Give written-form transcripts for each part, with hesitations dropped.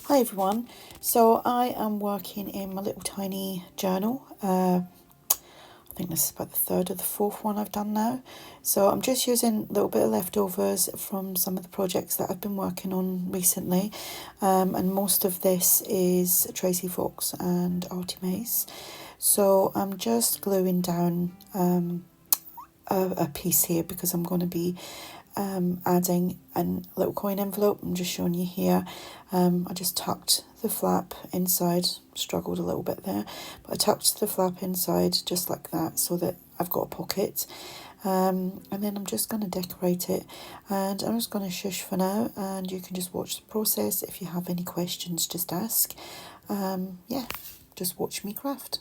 Hi everyone, so I am working in my little tiny journal. I think this is about the third or the fourth one I've done now. So I'm just using a little bit of leftovers from some of the projects that I've been working on recently. And most of this is Tracie Fox and ARTYmaze. So I'm just gluing down a piece here because I'm going to be adding a little coin envelope. I'm just showing you here. I just tucked the flap inside, struggled a little bit there, but I tucked the flap inside just like that so that I've got a pocket. And then I'm just going to decorate it, and I'm just going to shush for now, and you can just watch the process. If you have any questions, just ask. Yeah, just watch me craft.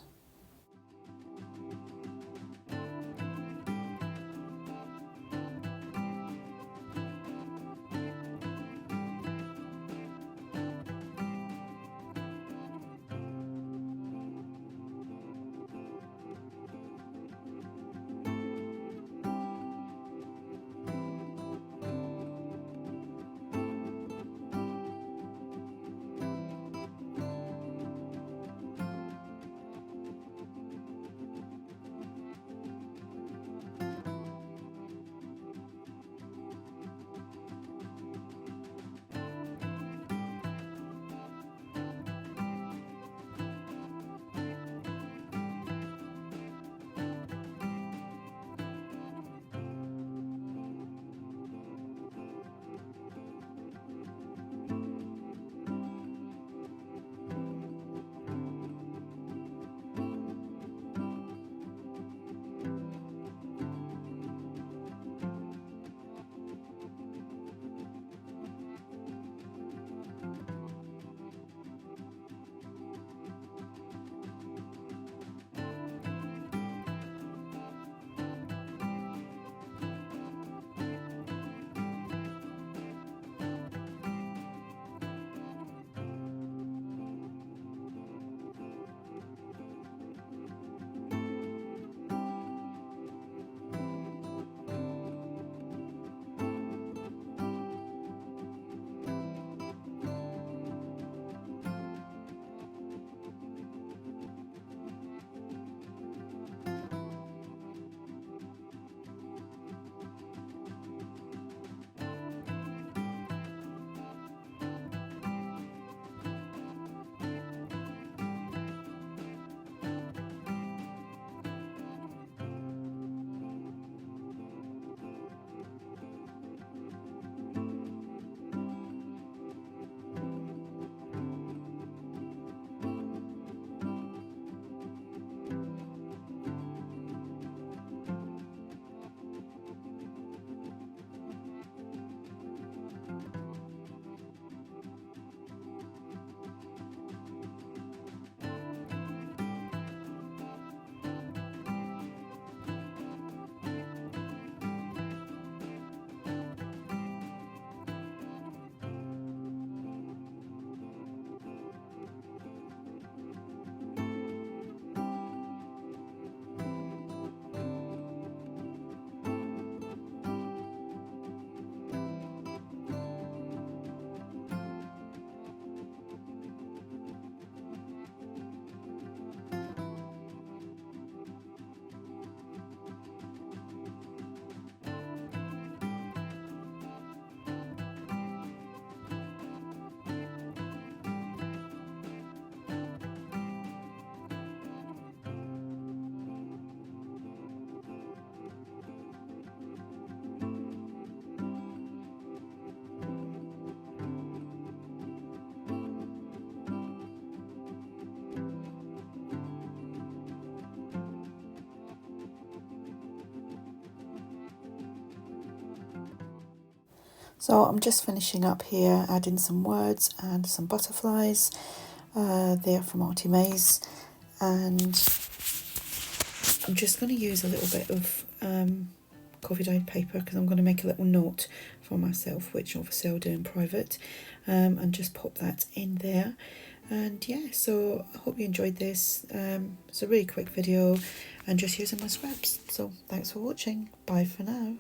So I'm just finishing up here, adding some words and some butterflies. They're from ARTYmaze, and I'm just going to use a little bit of coffee dyed paper because I'm going to make a little note for myself, which obviously I'll do in private, and just pop that in there. And yeah, so I hope you enjoyed this. It's a really quick video and just using my scraps. So thanks for watching. Bye for now.